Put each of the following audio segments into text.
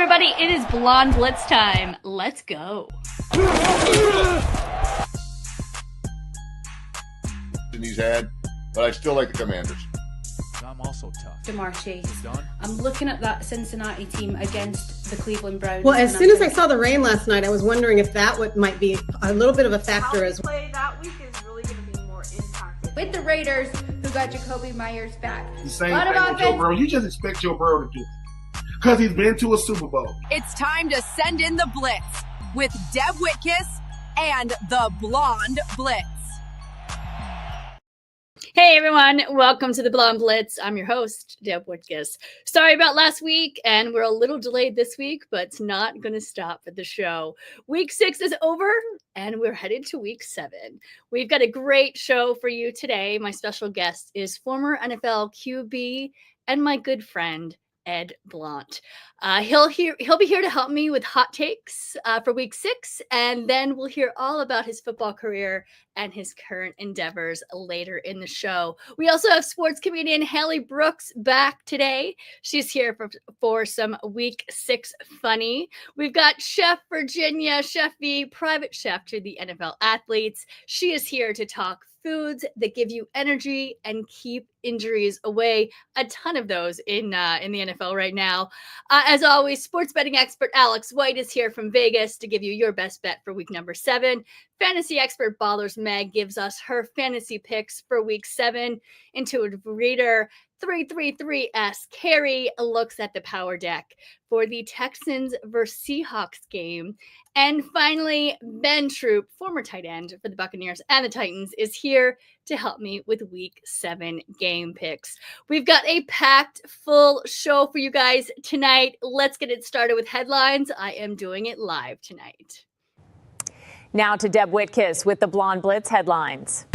everybody, it is Blonde Blitz time. Let's go. He's had, but I still like the Commanders. I'm also tough. DeMarche. I'm looking at that Cincinnati team against the Cleveland Browns. Well, as soon as I saw the rain last night, I was wondering if that might be a little bit of a factor as well. How we play that week is really going to be more impacted. With the Raiders, who got Jacoby Myers back. The same thing with Joe Burrow. You just expect Joe Burrow to do it because he's been to a Super Bowl. It's time to send in the Blitz with Deb Whitcas and the Blonde Blitz. Hey everyone, welcome to the Blonde Blitz. I'm your host, Deb Whitcas. Sorry about last week, and we're a little delayed this week, but it's not going to stop at the show. Week 6 is over, and we're headed to week 7. We've got a great show for you today. My special guest is former NFL QB and my good friend, Ed Blount. He'll be here to help me with hot takes for week 6, and then we'll hear all about his football career and his current endeavors later in the show. We also have sports comedian Haley Brooks back today. She's here for some week 6 funny. We've got Chef Virginia, Chef V, private chef to the NFL athletes. She is here to talk foods that give you energy and keep injuries away. A ton of those in the NFL right now. As always, sports betting expert Alex White is here from Vegas to give you your best bet for week number 7. Fantasy expert Ballers Meg gives us her fantasy picks for week 7. Intuitive reader 333S Carrie looks at the power deck for the Texans versus Seahawks game. And finally, Ben Troupe, former tight end for the Buccaneers and the Titans, is here to help me with week 7 game picks. We've got a packed full show for you guys tonight. Let's get it started with headlines. I am doing it live tonight. Now to Deb Whitcas with the Blonde Blitz headlines.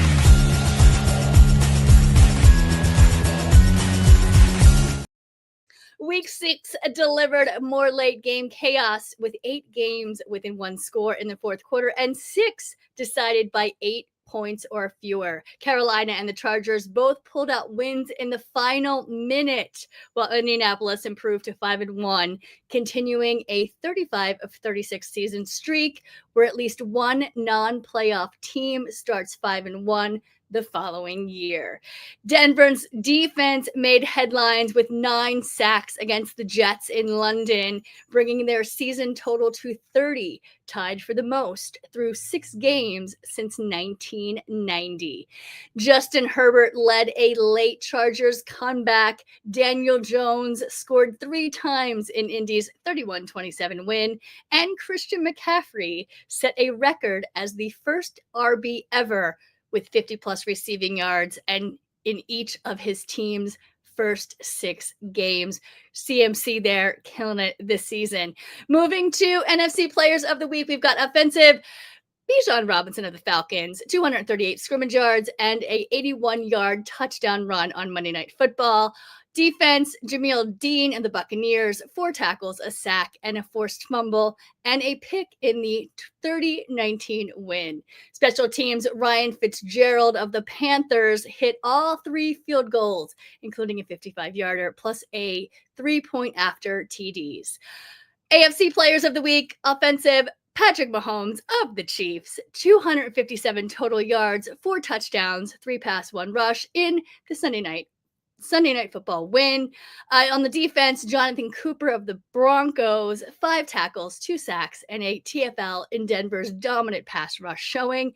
Week 6 delivered more late game chaos with 8 games within 1 score in the fourth quarter and 6 decided by 8 points or fewer. Carolina and the Chargers both pulled out wins in the final minute, while Indianapolis improved to 5-1, continuing a 35 of 36 season streak where at least one non-playoff team starts 5-1 the following year. Denver's defense made headlines with 9 sacks against the Jets in London, bringing their season total to 30, tied for the most through 6 games since 1990. Justin Herbert led a late Chargers comeback. Daniel Jones scored 3 times in Indy's 31-27 win, and Christian McCaffrey set a record as the first RB ever with 50-plus receiving yards and in each of his team's first 6 games. CMC there killing it this season. Moving to NFC Players of the Week, we've got offensive Bijan Robinson of the Falcons, 238 scrimmage yards and a 81-yard touchdown run on Monday Night Football. Defense, Jameel Dean and the Buccaneers, 4 tackles, a sack, and a forced fumble, and a pick in the 30-19 win. Special teams, Ryan Fitzgerald of the Panthers hit all 3 field goals, including a 55-yarder, plus a 3-point after TDs. AFC Players of the Week, offensive, Patrick Mahomes of the Chiefs, 257 total yards, 4 touchdowns, 3 pass, 1 rush in the Sunday Night Football win. On the defense, Jonathan Cooper of the Broncos, 5 tackles, 2 sacks, and a TFL in Denver's dominant pass rush showing.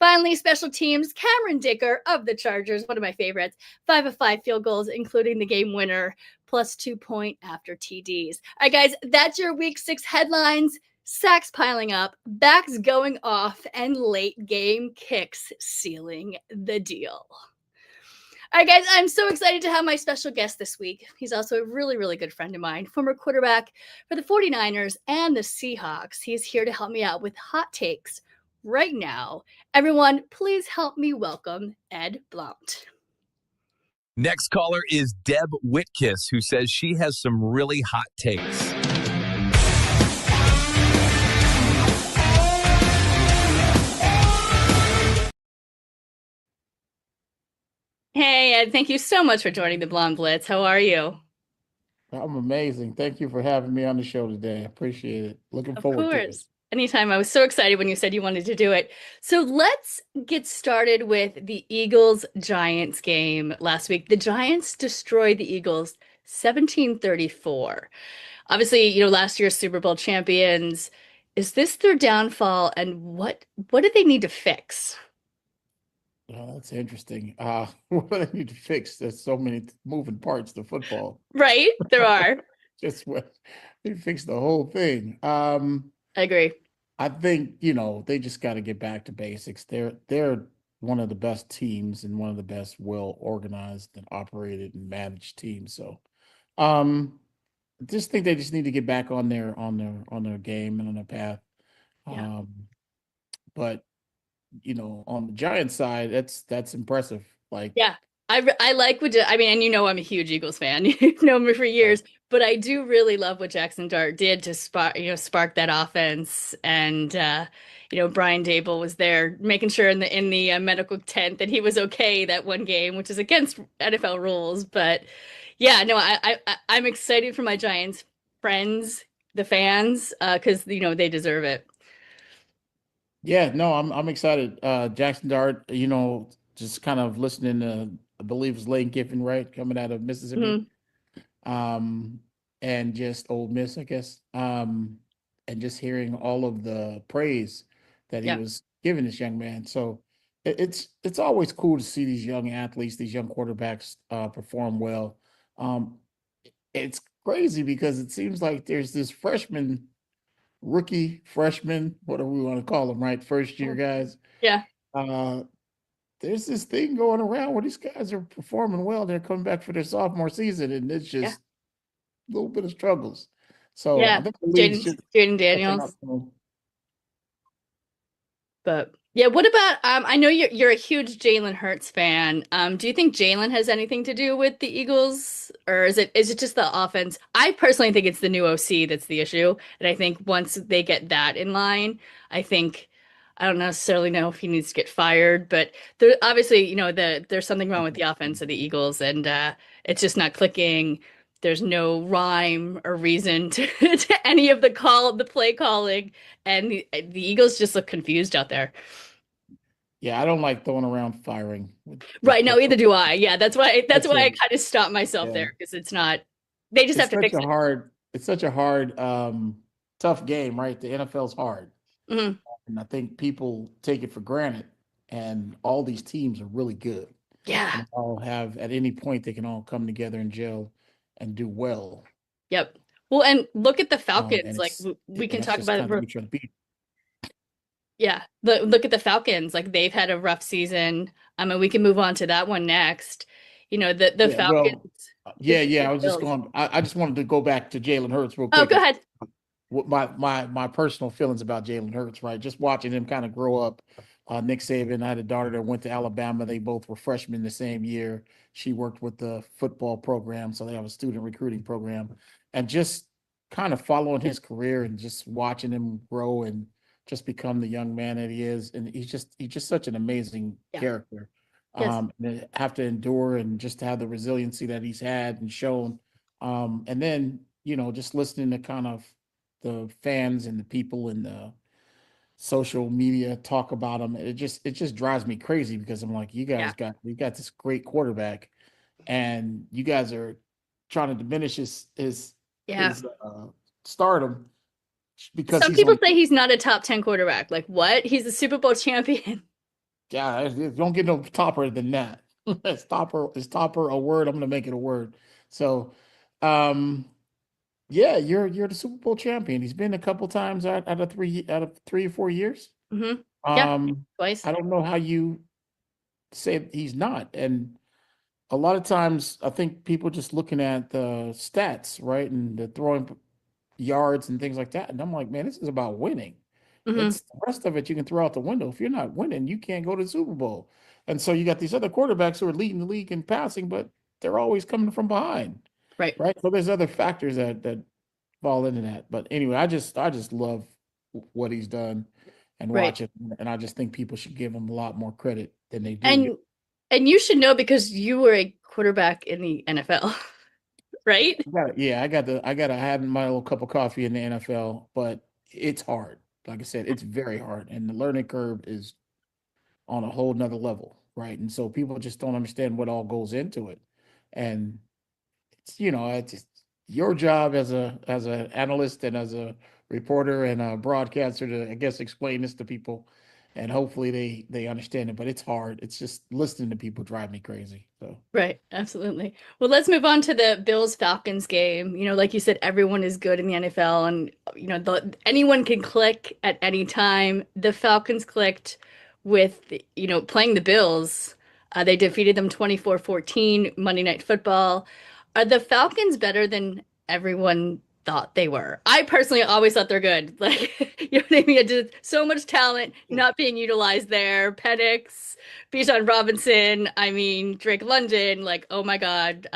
Finally, special teams, Cameron Dicker of the Chargers, one of my favorites, 5 of 5 field goals, including the game winner, plus 2-point after TDs. All right, guys, that's your week 6 headlines. Sacks piling up, backs going off, and late game kicks sealing the deal. All right, guys, I'm so excited to have my special guest this week. He's also a really, really good friend of mine, former quarterback for the 49ers and the Seahawks. He's here to help me out with hot takes right now. Everyone, please help me welcome Ed Blount. Next caller is Deb Whitcas, who says she has some really hot takes. Hey, Ed, thank you so much for joining the Blonde Blitz. How are you? I'm amazing. Thank you for having me on the show today. I appreciate it. Looking Of forward to it. course. Anytime. I was so excited when you said you wanted to do it. So let's get started with the Eagles Giants game last week. The Giants destroyed the Eagles 17-34. Obviously, last year's Super Bowl champions. Is this their downfall, and what do they need to fix? That's interesting. What do I need to fix? There's so many moving parts to football. Right? There are. Just what they fix the whole thing. I agree. I think, they just got to get back to basics. They're one of the best teams and one of the best well organized and operated and managed teams. So I just think they just need to get back on their game and on their path. Yeah. But on the Giants side, that's impressive. Like, yeah, I like what I mean, and I'm a huge Eagles fan. You've known me for years, but I do really love what Jackson Dart did to spark that offense. And Brian Dable was there making sure in the medical tent that he was okay that one game, which is against NFL rules. But yeah, no, I'm excited for my Giants friends, the fans, because they deserve it. Yeah, no, I'm excited. Jackson Dart, just kind of listening to, I believe it's Lane Kiffin, right, coming out of Mississippi, and just Ole Miss, I guess, and just hearing all of the praise that he was giving this young man. So it's always cool to see these young athletes, these young quarterbacks perform well. It's crazy because it seems like there's this rookie, freshman, whatever we want to call them, right? First year guys. Yeah. There's this thing going around where these guys are performing well. They're coming back for their sophomore season, and it's just a little bit of struggles. So I think Jaden Daniels. But yeah, what about I know you're a huge Jalen Hurts fan. Do you think Jalen has anything to do with the Eagles, or is it just the offense? I personally think it's the new OC that's the issue, and I think once they get that in line, I don't necessarily know if he needs to get fired, but there obviously there's something wrong with the offense of the Eagles, and it's just not clicking. There's no rhyme or reason to any of the play calling, and the Eagles just look confused out there. Yeah, I don't like throwing around firing. Right, no, either do I. Yeah, that's why I kind of stopped myself there, because it's not. They just have to fix it. It's such a hard, tough game, right? The NFL's hard, and I think people take it for granted. And all these teams are really good. Yeah, and all have at any point they can all come together and gel and do well. Yep. Well, and look at the Falcons. We can talk about it. Yeah, look at the Falcons. Like, they've had a rough season. I mean, we can move on to that one next. The Falcons. I was just going. I just wanted to go back to Jalen Hurts real quick. Oh, go ahead. My personal feelings about Jalen Hurts, right? Just watching him kind of grow up. Nick Saban, I had a daughter that went to Alabama. They both were freshmen the same year. She worked with the football program, so they have a student recruiting program. And just kind of following his career and just watching him grow and just become the young man that he is. And he's just such an amazing character. Yes. And have to endure and just to have the resiliency that he's had and shown. And then, just listening to kind of the fans and the people in the social media talk about him, it just drives me crazy, because I'm like, you guys got this great quarterback, and you guys are trying to diminish his stardom, because some people say he's not a top 10 quarterback. Like, what? He's a Super Bowl champion. Yeah, don't get no topper than that. Is topper a word? I'm gonna make it a word. So yeah, you're the Super Bowl champion. He's been a couple times out of 3 or 4 years. Twice. I don't know how you say he's not. And a lot of times I think people just looking at the stats, right? And the throwing yards and things like that. And I'm like, man, this is about winning. It's the rest of it you can throw out the window. If you're not winning, you can't go to the Super Bowl. And so you got these other quarterbacks who are leading the league in passing, but they're always coming from behind. Right. So there's other factors that fall into that. But anyway, I just love what he's done and watch it. And I just think people should give him a lot more credit than they do. And you should know, because you were a quarterback in the NFL. right? I gotta have my little cup of coffee in the NFL, but it's hard. Like I said, it's very hard, and the learning curve is on a whole nother level, right? And so people just don't understand what all goes into it. And it's, it's just your job as an analyst and as a reporter and a broadcaster to, I guess, explain this to people, and hopefully they understand it. But it's hard. It's just listening to people drive me crazy. So Right, absolutely. Well, let's move on to the Bills Falcons game. Like you said, everyone is good in the NFL, and anyone can click at any time. The Falcons clicked with playing the Bills. They defeated them 24-14 Monday Night Football. Are the Falcons better than everyone thought they were? I personally always thought they're good. Like, you know what I mean? Just so much talent not being utilized there. Penix, Bijan Robinson, Drake London, like, oh my God,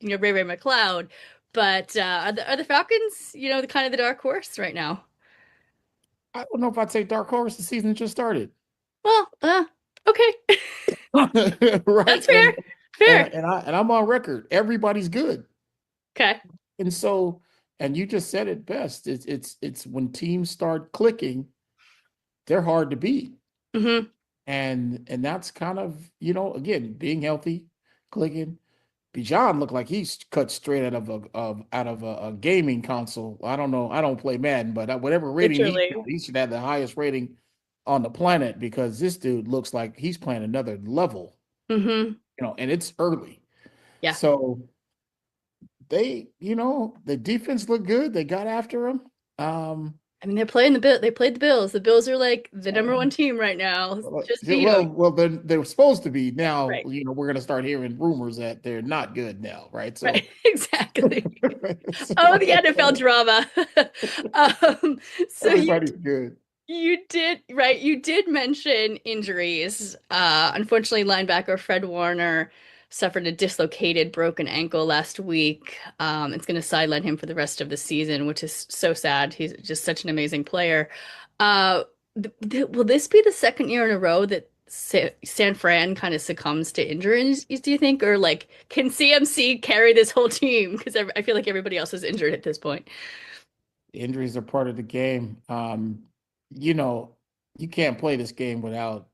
Ray McLeod. But are the Falcons, the kind of the dark horse right now? I don't know if I'd say dark horse. The season just started. Well, okay. Right. That's fair. Fair. And I'm on record. Everybody's good. Okay. And so, and you just said it best. It's when teams start clicking, they're hard to beat. Mm-hmm. And that's kind of, again, being healthy, clicking. Bijan looked like he's cut straight out of a gaming console. I don't know. I don't play Madden, but whatever rating he should have the highest rating on the planet, because this dude looks like he's playing another level. Mm-hmm. And it's early. Yeah. So they, the defense looked good. They got after him. They're playing they played the Bills. The Bills are like the number one team right now. Just well, they're supposed to be now. Right. We're going to start hearing rumors that they're not good now, right? So right. Exactly. Oh, the NFL drama. So everybody's good. You did mention injuries. Unfortunately, linebacker Fred Warner suffered a dislocated broken ankle last week. It's going to sideline him for the rest of the season, which is so sad. He's just such an amazing player. Will this be the second year in a row that San Fran kind of succumbs to injuries, do you think? Or like, can CMC carry this whole team? Because I feel like everybody else is injured at this point. Injuries are part of the game. You can't play this game without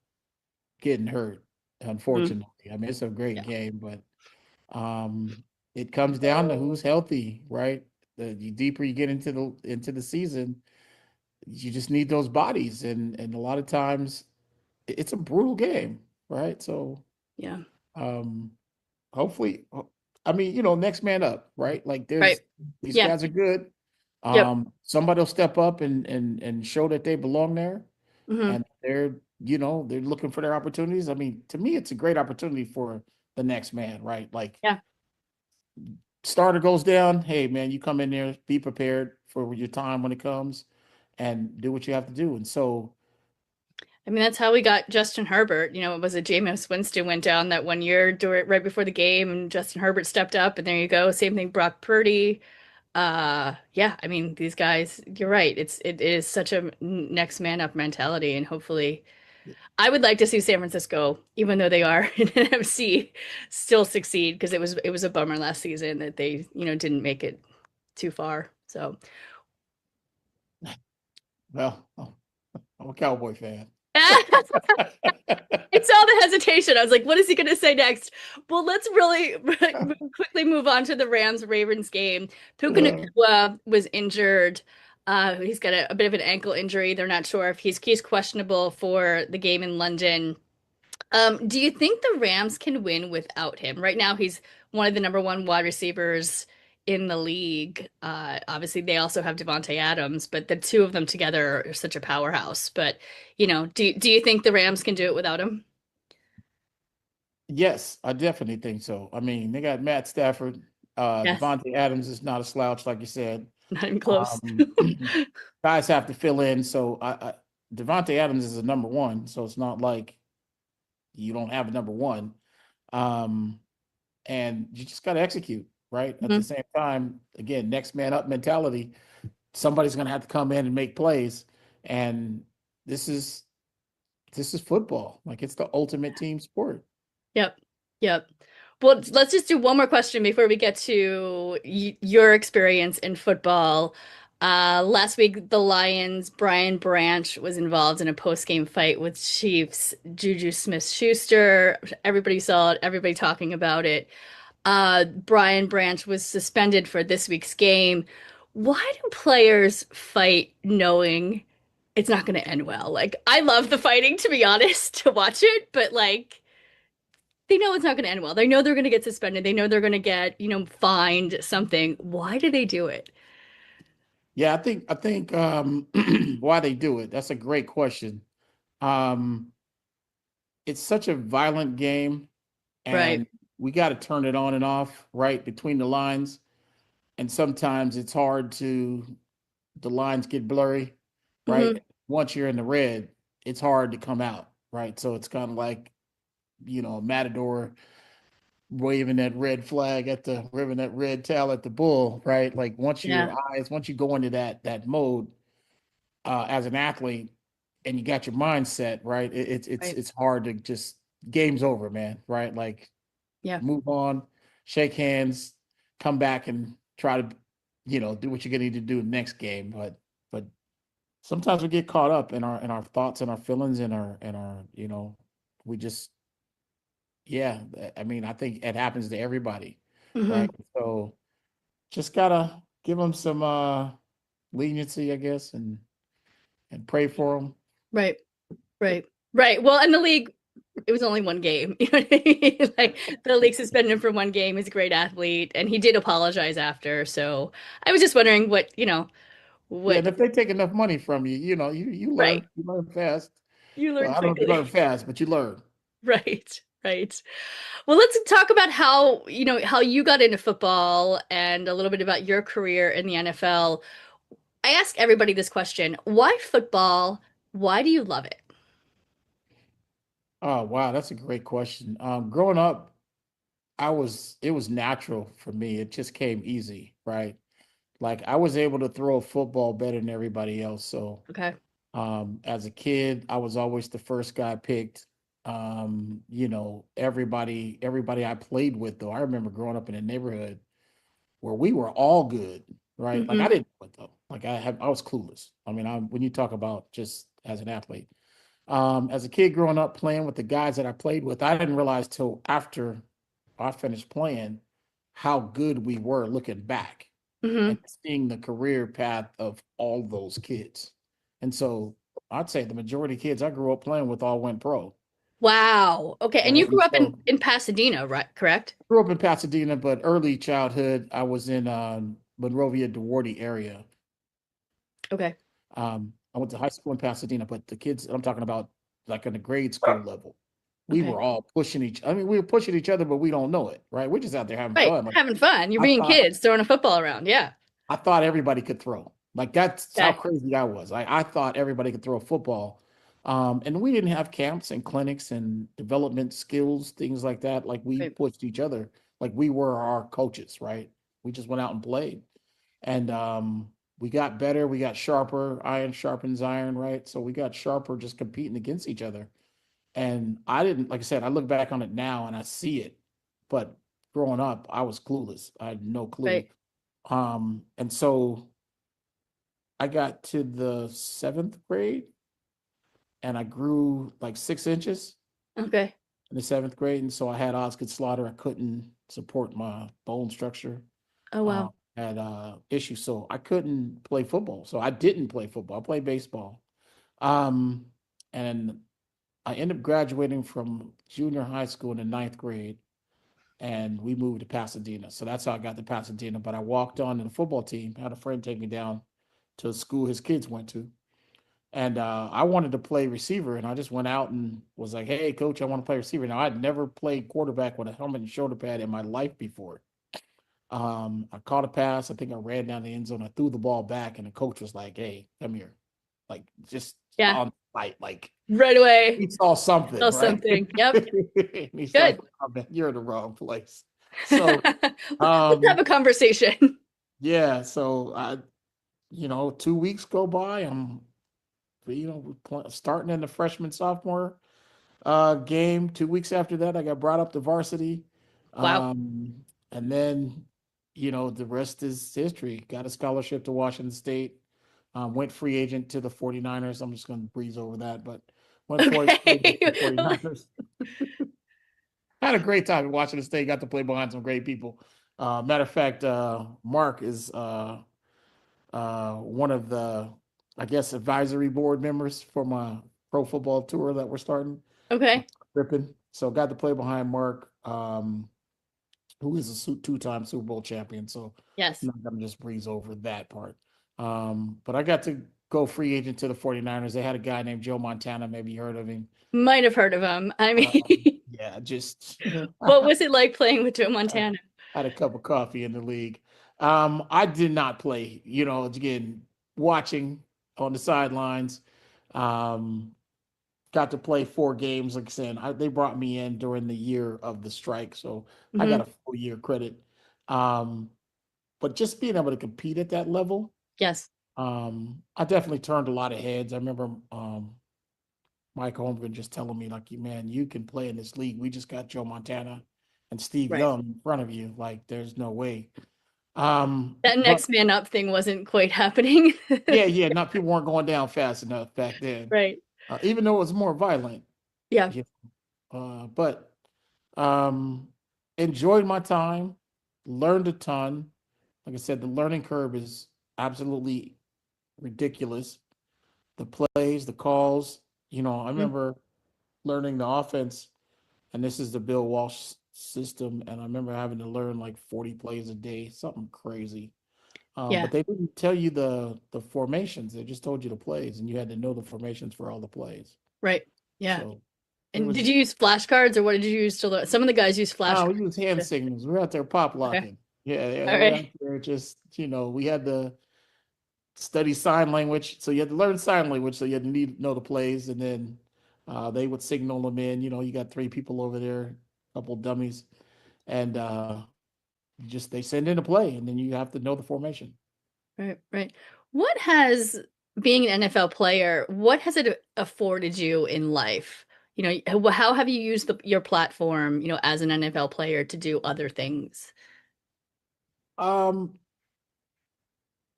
getting hurt, unfortunately. It's a great game, but it comes down to who's healthy, right? The deeper you get into the season, you just need those bodies, and a lot of times it's a brutal game, right? So yeah, hopefully, next man up, right? Like these guys are good. Somebody will step up and show that they belong there, and they're looking for their opportunities. To me, it's a great opportunity for the next man, right? Like, starter goes down. Hey, man, you come in there, be prepared for your time when it comes, and do what you have to do. And so, that's how we got Justin Herbert. It was Jameis Winston went down that one year right before the game, and Justin Herbert stepped up, and there you go. Same thing, Brock Purdy. These guys, you're right. It is such a next man up mentality, and hopefully I would like to see San Francisco, even though they are in NFC, still succeed, because it was a bummer last season that they, didn't make it too far. So well, I'm a Cowboy fan. It's all the hesitation. I was like, what is he going to say next? Well, let's really quickly move on to the Rams-Ravens game. Puka Nacua was injured. He's got a bit of an ankle injury. They're not sure if he's questionable for the game in London. Do you think the Rams can win without him? Right now, he's one of the number one wide receivers in the league. Obviously, they also have Devontae Adams, but the two of them together are such a powerhouse. But, do you think the Rams can do it without him? Yes, I definitely think so. They got Matt Stafford. Devontae Adams is not a slouch, like you said. Not even close. Guys have to fill in. So Devontae Adams is a number one, so it's not like you don't have a number one. And you just got to execute, right? At the same time, again, next man up mentality. Somebody's going to have to come in and make plays. And this is football. Like, it's the ultimate team sport. Yep. Well, let's just do one more question before we get to your experience in football. Last week, the Lions, Brian Branch was involved in a post-game fight with Chiefs Juju Smith-Schuster. Everybody saw it, everybody talking about it. Brian Branch was suspended for this week's game. Why do players fight knowing it's not going to end well? Like, I love the fighting, to be honest, to watch it, but like, they know it's not going to end well. They know they're going to get suspended. They know they're going to get, fined something. Why do they do it? Yeah, I think why they do it. That's a great question. Um, it's such a violent game, Right. and we got to turn it on and off, right, between the lines. And sometimes it's hard the lines get blurry, right? Mhm. Once you're in the red, it's hard to come out, right? So it's kind of like, a matador waving that red flag waving that red tail at the bull, right? Like once Yeah. you go into that mode as an athlete and you got your mindset, right? Right. It's hard to just game's over, man, right? Like Yeah. move on, shake hands, come back and try to, do what you're gonna need to do next game. But sometimes we get caught up in our thoughts and our feelings and our we just yeah, I mean, I think it happens to everybody, Hmm. right? So just gotta give them some leniency, I guess, and pray for them. Right. Right. Right. Well, in the league, it was only one game. You know what I mean? Like the league suspended him for one game. He's a great athlete, and he did apologize after. So I was just wondering Yeah, what and if they take enough money from you, right. you learn fast. You Well, learned I don't know if you learn quickly. fast, but you learn. Right. Right. Well, let's talk about how you got into football and a little bit about your career in the NFL. I ask everybody this question. Why football? Why do you love it? Oh, wow, that's a great question. Growing up, it was natural for me. It just came easy, right? Like I was able to throw a football better than everybody else. So, Okay. as a kid, I was always the first guy picked. Everybody I played with, though, I remember growing up in a neighborhood where we were all good, right? Like I Hmm. didn't know it though. Like I was clueless. I mean, when you talk about just as an athlete, as a kid growing up playing with the guys that I played with, I didn't realize till after I finished playing how good we were looking back and Hmm. seeing the career path of all those kids. And so I'd say the majority of kids I grew up playing with all went pro, Wow. Okay. And you right? grew And up in, so in Pasadena, right? Correct? grew up in Pasadena, but early childhood I was in Monrovia, DeWarty area. Okay. I went to high school in Pasadena, but the kids I'm talking about, like on the grade school level, we Okay. were all pushing I mean, we were pushing each other, but we don't know it, right? We're just out there having Right. fun. Like Having fun. You're I being thought, kids, throwing a football around. Yeah. I thought everybody could throw. Like that's how Okay. crazy I was. I thought everybody could throw a football. And we didn't have camps and clinics and development skills, things like that. Like we Right. pushed each other, like we were our coaches, right? We just went out and played. And we got better, we got sharper, iron sharpens iron, right? So we got sharper just competing against each other. And I didn't, like I said, I look back on it now and I see it. But growing up, I was clueless. I had no clue. Right. And so I got to the seventh grade and I grew like 6 inches Okay. in the seventh grade. And so I had Osgood slaughter. I couldn't support my bone structure. Oh, wow. Had issues. So I couldn't play football. So I didn't play football. I played baseball. Um, and I ended up graduating from junior high school in the ninth grade. And we moved to Pasadena. So that's how I got to Pasadena. But I walked on to the football team. I had a friend take me down to a school his kids went to. And I wanted to play receiver, and I just went out and was like, "Hey, coach, I want to play receiver." Now, I'd never played quarterback with a helmet and shoulder pad in my life before. I caught a pass. I think I ran down the end zone. I threw the ball back, and the coach was like, "Hey, come here," like just Yeah. on sight, like Right away. he saw something, Saw right? something. Yep. And he's Good. like, "Oh, man, you're in the wrong place." So, Let's have a conversation. yeah. So 2 weeks go by. I'm starting in the freshman sophomore game. 2 weeks after that, I got brought up to varsity. Wow. And then, the rest is history. Got a scholarship to Washington State. Went free agent to the 49ers. I'm just going to breeze over that, but went free agent to the 49ers. Had a great time at Washington State. Got to play behind some great people. Matter of fact, Mark is one of the, I guess, advisory board members for my pro football tour that we're starting. Okay. Ripping. So got to play behind Mark, who is a two-time Super Bowl champion. So yes, I'm not going to just breeze over that part. But I got to go free agent to the 49ers. They had a guy named Joe Montana. Maybe you heard of him. Might have heard of him. I mean, yeah, just. What was it like playing with Joe Montana? I had a cup of coffee in the league. I did not play, again, watching on the sidelines. Got to play 4 games. Like I said, they brought me in during the year of the strike, so I got a full year credit. But just being able to compete at that level, yes, I definitely turned a lot of heads. I remember Mike Holmgren just telling me, like, man, you can play in this league. We just got Joe Montana and Steve Young in front of you. Like, there's no way. That next man up thing wasn't quite happening. yeah. Not people weren't going down fast enough back then. Right. Even though it was more violent. Yeah. But enjoyed my time, learned a ton. Like I said, the learning curve is absolutely ridiculous. The plays, the calls, I remember learning the offense, and this is the Bill Walsh system, and I remember having to learn like 40 plays a day, something crazy. But they didn't tell you the formations. They just told you the plays, and you had to know the formations for all the plays. Right. Yeah. So and did you use flashcards, or what did you use to learn? Some of the guys use flashcards. Oh, we use hand signals. We're out there pop locking. Okay. Yeah. All right. We're just, we had to study sign language. So you had to learn sign language. So you had to know the plays, and then they would signal them in. You got 3 people over there, a couple dummies, and they send in a play, and then you have to know the formation. Right. What has being an NFL player, what has it afforded you in life? How have you used your platform, as an NFL player to do other things? I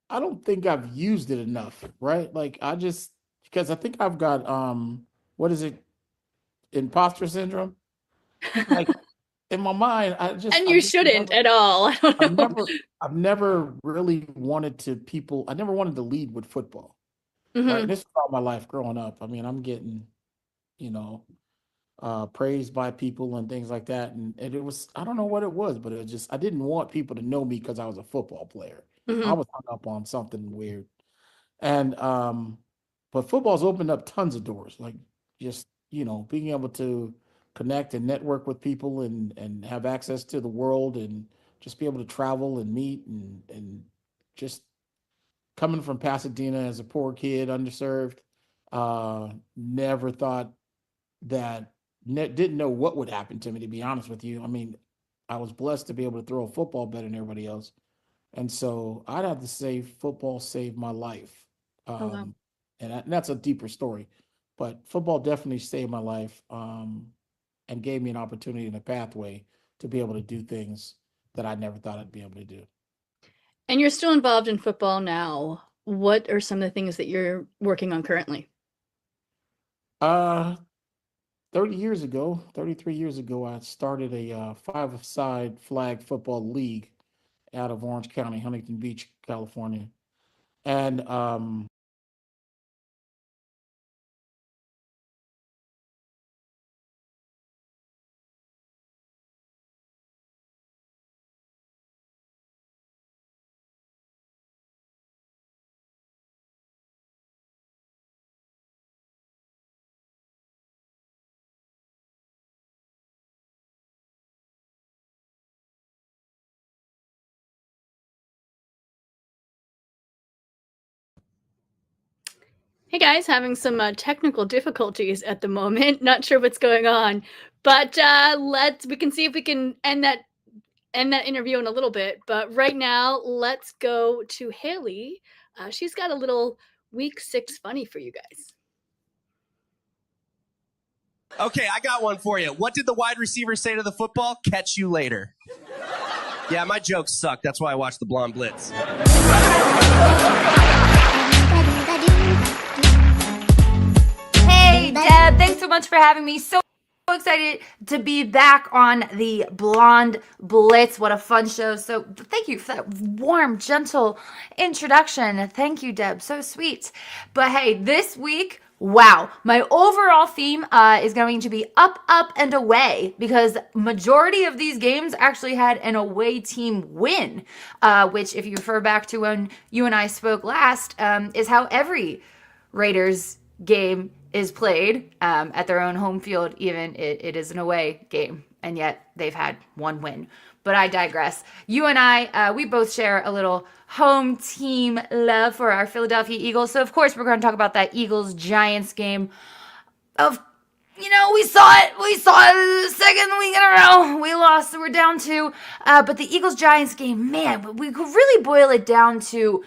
don't think I've used it enough, right? Like because I think I've got what is it? Imposter syndrome. Like in my mind, and you shouldn't at all. I don't know. I've never really wanted to lead with football. Right? And this is all my life growing up. I mean, I'm getting, praised by people and things like that. And it was, I don't know what it was, but it was just, I didn't want people to know me because I was a football player. I was hung up on something weird. And, but football's opened up tons of doors, like just, being able to connect and network with people and have access to the world and just be able to travel and meet and just coming from Pasadena as a poor kid, underserved, never thought that, didn't know what would happen to me, to be honest with you. I mean, I was blessed to be able to throw a football better than everybody else. And so I'd have to say football saved my life. Wow. And that's a deeper story, but football definitely saved my life and gave me an opportunity and a pathway to be able to do things that I never thought I'd be able to do. And you're still involved in football now. What are some of the things that you're working on currently? 33 years ago, I started a 5-side flag football league out of Orange County, Huntington Beach, California. And Hey guys, having some technical difficulties at the moment. Not sure what's going on, but we can see if we can end that interview in a little bit. But right now, let's go to Haley. She's got a little week 6 funny for you guys. Okay, I got one for you. What did the wide receiver say to the football? Catch you later. Yeah, my jokes suck. That's why I watch the Blonde Blitz. Hey, Deb, thanks so much for having me. So excited to be back on the Blonde Blitz. What a fun show. So thank you for that warm, gentle introduction. Thank you, Deb. So sweet. But hey, this week, wow, my overall theme is going to be up, up, and away, because majority of these games actually had an away team win, which, if you refer back to when you and I spoke last, is how every Raiders game is played at their own home field. Even it is an away game, and yet they've had one win. But I digress. You and I, we both share a little home team love for our Philadelphia Eagles. So, of course, we're going to talk about that Eagles-Giants game. We saw it the second week in a row. We lost, so we're down 2. But the Eagles-Giants game, man, we could really boil it down to,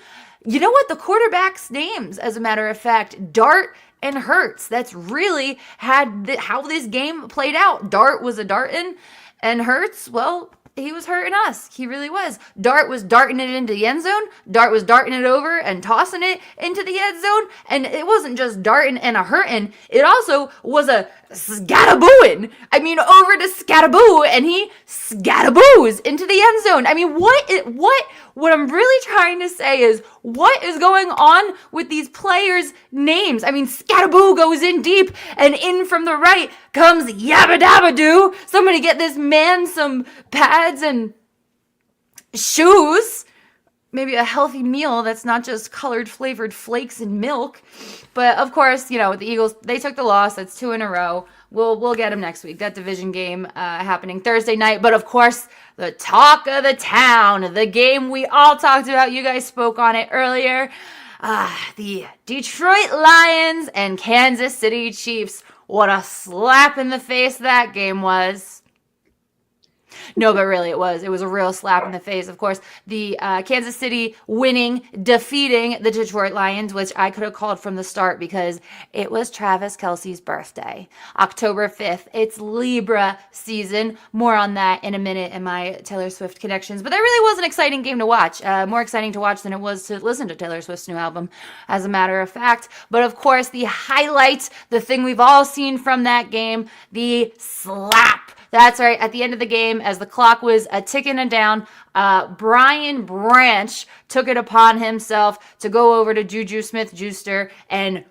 you know what, the quarterbacks' names, as a matter of fact, Dart and Hurts. That's really how this game played out. Dart was a dartin', and Hurts, well, he was hurting us. He really was. Dart was darting it into the end zone. Dart was darting it over and tossing it into the end zone. And it wasn't just darting and a hurting. It also was a scatabooing. I mean, over to scataboo, and he scataboos into the end zone. I mean, what I'm really trying to say is, what is going on with these players' names? I mean, scataboo goes in deep, and in from the right comes yabba dabba doo. Somebody get this man some pads and shoes. Maybe a healthy meal that's not just colored flavored flakes and milk. But of course, the Eagles, they took the loss. That's 2 in a row. We'll get them next week. That division game happening Thursday night. But of course, the talk of the town, the game we all talked about. You guys spoke on it earlier. The Detroit Lions and Kansas City Chiefs. What a slap in the face that game was. No, but really it was a real slap in the face. Of course, the Kansas City defeating the Detroit Lions, which I could have called from the start because it was Travis Kelce's birthday, October 5th. It's Libra season. More on that in a minute in my Taylor Swift connections. But that really was an exciting game to watch. More exciting to watch than it was to listen to Taylor Swift's new album, as a matter of fact. But of course, the highlight, the thing we've all seen from that game, the slap. That's right. At the end of the game, as the clock was ticking down, Brian Branch took it upon himself to go over to Juju Smith-Schuster and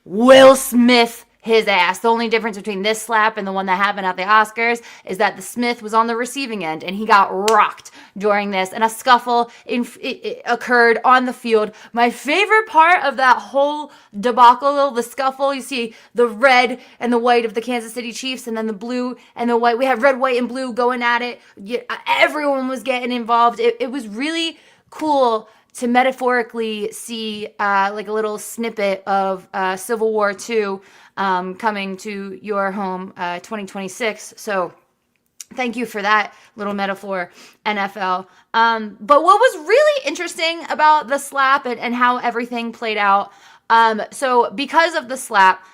Will Smith his ass. The only difference between this slap and the one that happened at the Oscars is that the Smith was on the receiving end and he got rocked during this, and a scuffle it occurred on the field. My favorite part of that whole debacle, the scuffle, you see the red and the white of the Kansas City Chiefs, and then the blue and the white. We had red, white, and blue going at it. Everyone was getting involved. It was really cool to metaphorically see like a little snippet of Civil War II coming to your home 2026. So thank you for that little metaphor, NFL. But what was really interesting about the slap and how everything played out, so because of the slap,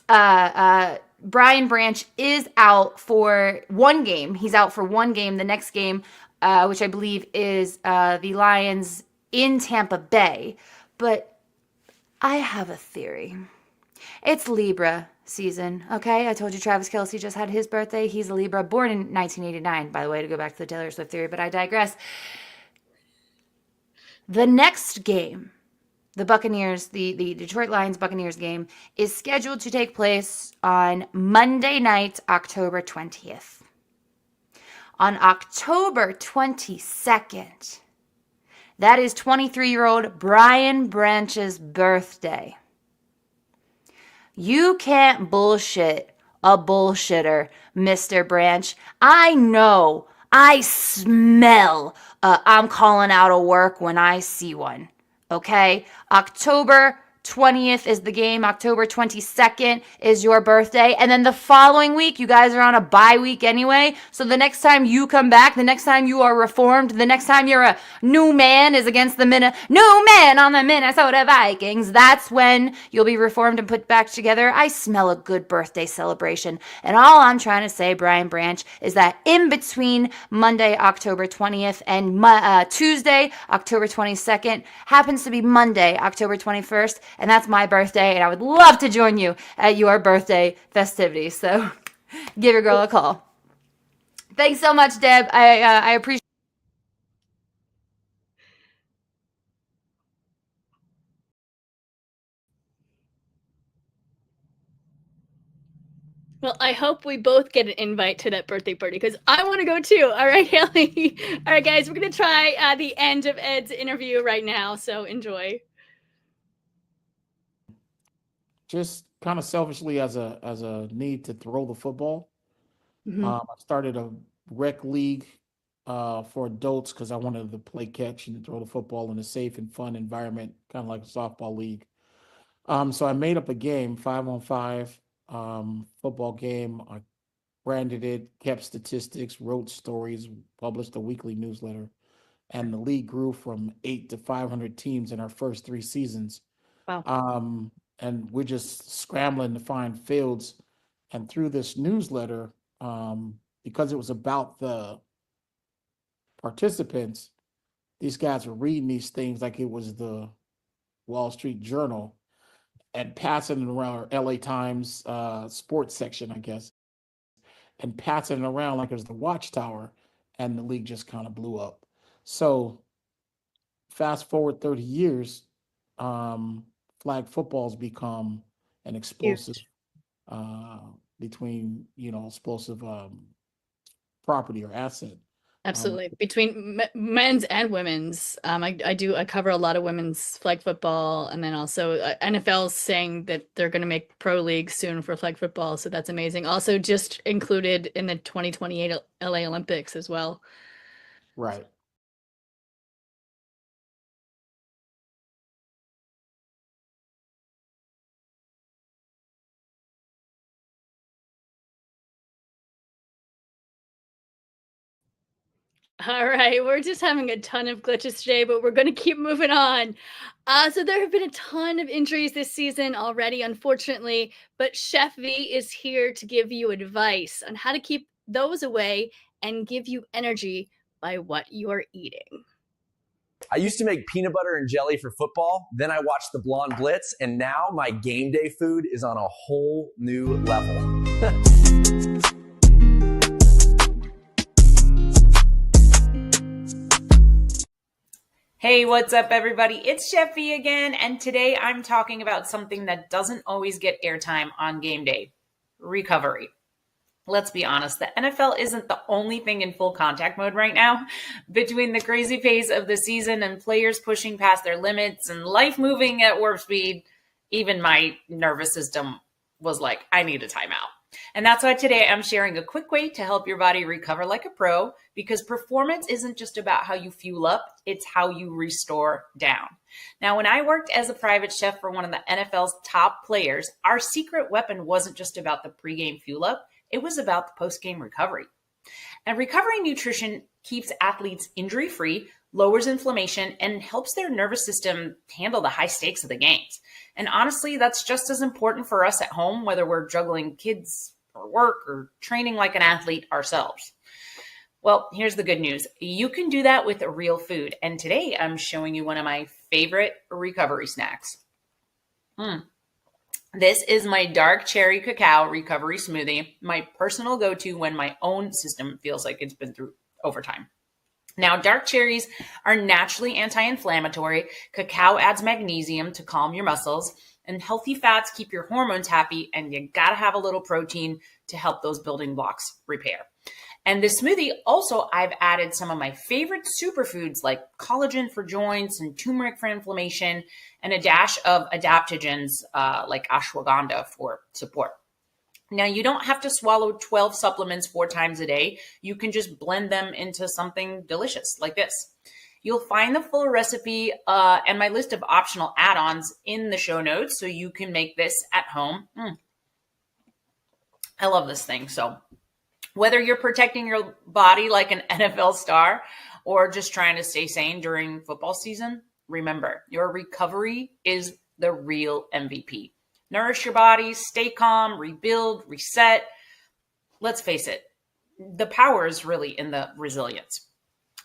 Brian Branch is out for one game. He's out for one game. The next game, which I believe is the Lions in Tampa Bay. But I have a theory. It's Libra season, okay? I told you Travis Kelce just had his birthday. He's a Libra, born in 1989, by the way, to go back to the Taylor Swift theory, but I digress. The next game, the Buccaneers, the Detroit Lions Buccaneers game, is scheduled to take place on Monday night, October 20th. On October 22nd, that is 23-year-old Brian Branch's birthday. You can't bullshit a bullshitter, Mr. Branch. I know, I smell I'm calling out of work when I see one. Okay? October 20th is the game. October 22nd is your birthday. And then the following week, you guys are on a bye week anyway. So the next time you come back, the next time you are reformed, the next time you're a new man is against the new man on the Minnesota Vikings. That's when you'll be reformed and put back together. I smell a good birthday celebration. And all I'm trying to say, Brian Branch, is that in between Monday, October 20th and Tuesday, October 22nd, happens to be Monday, October 21st. And that's my birthday, and I would love to join you at your birthday festivities. So give your girl a call. Thanks so much, Deb. I appreciate. Well, I hope we both get an invite to that birthday party because I want to go too. All right, Haley. All right, guys, we're going to try the end of Ed's interview right now, so enjoy. Just kind of selfishly as a need to throw the football. I started a rec league for adults because I wanted to play catch and throw the football in a safe and fun environment, kind of like a softball league. So I made up a game, 5-on-5 football game. I branded it, kept statistics, wrote stories, published a weekly newsletter, and the league grew from 8 to 500 teams in our first 3 seasons. Wow. And we're just scrambling to find fields. And through this newsletter, because it was about the participants, these guys were reading these things like it was the Wall Street Journal and passing it around, or LA Times sports section, I guess, and passing it around like it was the Watchtower, and the league just kind of blew up. So fast forward 30 years, flag football's become an explosive explosive property or asset. Absolutely. Between men's and women's. I cover a lot of women's flag football, and then also NFL's saying that they're going to make pro leagues soon for flag football, so that's amazing. Also just included in the 2028 LA Olympics as well. Right. All right, we're just having a ton of glitches today, but we're going to keep moving on. So there have been a ton of injuries this season already, unfortunately, but Chef V is here to give you advice on how to keep those away and give you energy by what you're eating. I used to make peanut butter and jelly for football. Then I watched the Blonde Blitz, and now my game day food is on a whole new level. Hey, what's up, everybody? It's Chef V again, and today I'm talking about something that doesn't always get airtime on game day: recovery. Let's be honest, the NFL isn't the only thing in full contact mode right now. Between the crazy pace of the season and players pushing past their limits and life moving at warp speed, even my nervous system was like, I need a timeout. And that's why today I'm sharing a quick way to help your body recover like a pro, because performance isn't just about how you fuel up, it's how you restore down. Now, when I worked as a private chef for one of the NFL's top players, our secret weapon wasn't just about the pregame fuel up, it was about the postgame recovery. And recovery nutrition keeps athletes injury-free, lowers inflammation, and helps their nervous system handle the high stakes of the games. And honestly, that's just as important for us at home, whether we're juggling kids or work or training like an athlete ourselves. Well, here's the good news. You can do that with real food. And today I'm showing you one of my favorite recovery snacks. This is my dark cherry cacao recovery smoothie, my personal go-to when my own system feels like it's been through overtime. Now, dark cherries are naturally anti-inflammatory. Cacao adds magnesium to calm your muscles, and healthy fats keep your hormones happy, and you gotta have a little protein to help those building blocks repair. And this smoothie, also, I've added some of my favorite superfoods like collagen for joints and turmeric for inflammation, and a dash of adaptogens like ashwagandha for support. Now, you don't have to swallow 12 supplements 4 times a day. You can just blend them into something delicious like this. You'll find the full recipe and my list of optional add-ons in the show notes so you can make this at home. I love this thing. So whether you're protecting your body like an NFL star or just trying to stay sane during football season, remember, your recovery is the real MVP. Nourish your body, stay calm, rebuild, reset. Let's face it, the power is really in the resilience.